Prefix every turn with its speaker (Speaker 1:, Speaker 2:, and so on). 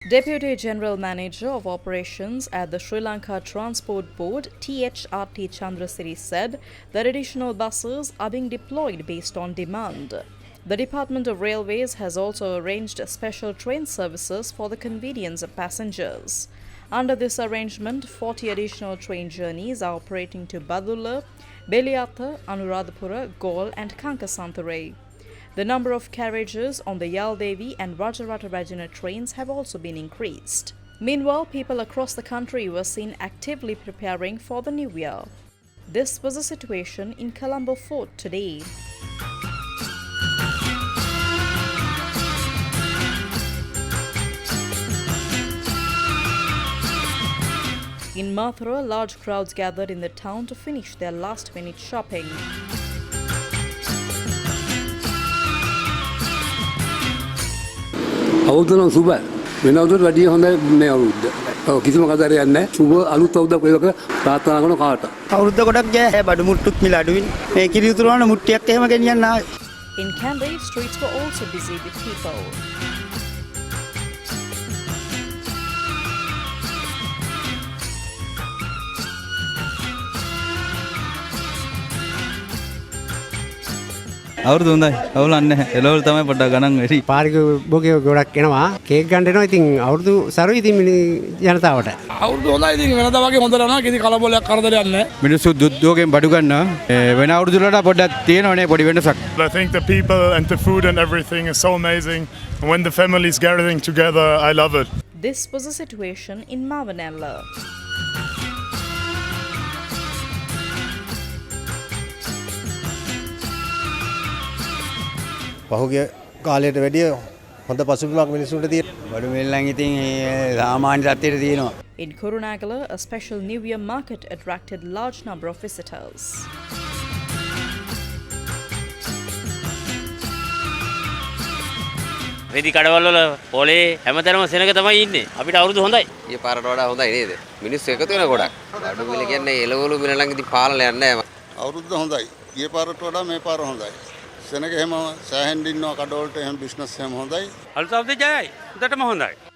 Speaker 1: Deputy General Manager of Operations at the Sri Lanka Transport Board, THRT Chandrasiri, said that additional buses are being deployed based on demand. The Department of Railways has also arranged special train services for the convenience of passengers. Under this arrangement, 40 additional train journeys are operating to Badulla, Beliatha, Anuradhapura, Galle and Kankasantharai. The number of carriages on the Yaldevi and Rajarata Rajana trains have also been increased. Meanwhile, people across the country were seen actively preparing for the new year. This was the situation in Colombo Fort today. In Mathura, large crowds gathered in the town to finish their last-minute shopping.
Speaker 2: අවුරුද්දන සුබ වෙනවුරුද්දට වැඩිය හොඳයි මේ අවුරුද්ද. ඔව් කිසිම කතාවක් නැහැ. සුබ අලුත් අවුරුද්දක් වේවා කියලා ප්‍රාර්ථනා කරන කාට.
Speaker 3: අවුරුද්ද ගොඩක් ගියා. බඩු මුට්ටුත් මිල අඩුයින්. මේ කිරි උතුරවන මුට්ටියක් එහෙම ගෙනියන්න ආවේ.
Speaker 1: In Kandy, streets were also busy with people.
Speaker 4: අවුරුදු හොඳයි. අවුලක් නැහැ. එළවලු තමයි පොඩ්ඩක් ගණන් වැඩි.
Speaker 5: පාරික බොගේ ගොඩක් එනවා. කේක් ගන්න එනවා. ඉතින් අවුරුදු සරුයි ඉතින් ජනතාවට.
Speaker 6: අවුරුදු හොඳයි. ඉතින් වෙනදා වගේ හොඳ යනවා. කිසි කලබලයක් කරදරයක් නැහැ.
Speaker 4: මිනිස්සු දුද්දෝගෙන් බඩු ගන්නවා. වෙන අවුරුදු වලට පොඩ්ඩක් තියෙනවනේ පොඩි වෙනසක්.
Speaker 7: I think the people and the food and everything is so amazing. And when the families gathering together, I love it.
Speaker 1: This was the situation in Mavanella.
Speaker 8: පහුගිය කාලයට වැඩිය හොඳ පසුබිමක් මිනිස්සුන්ට තියෙනවා.
Speaker 3: බඩු මිල්ලන් ඉතින් සාමාන්‍ය තත්ත්වයට තියෙනවා.
Speaker 1: In Kurunagala, a special New Year market attracted large number of visitors.
Speaker 9: රෙදි කඩවල වල පොලේ හැමතැනම සෙනඟ තමයි ඉන්නේ. අපිට අවුරුදු හොඳයි.
Speaker 10: ඊයේ පාරට වඩා හොඳයි නේද? මිනිස්සු එකතු වෙන ගොඩක්. බඩු මිල කියන්නේ එළවලු මිල ළඟ ඉතින් පාලනයක් නැහැ.
Speaker 11: අවුරුද්ද හොඳයි. ඊයේ පාරට වඩා මේ පාර හොඳයි. සෙනඟ එහෙම සෑහෙන්න ඉන්නවා කඩවලට එහෙම බිස්නස් එහෙම හොඳයි.
Speaker 9: අලුත් අවුරුද්ද ජයයි. උදටම හොඳයි.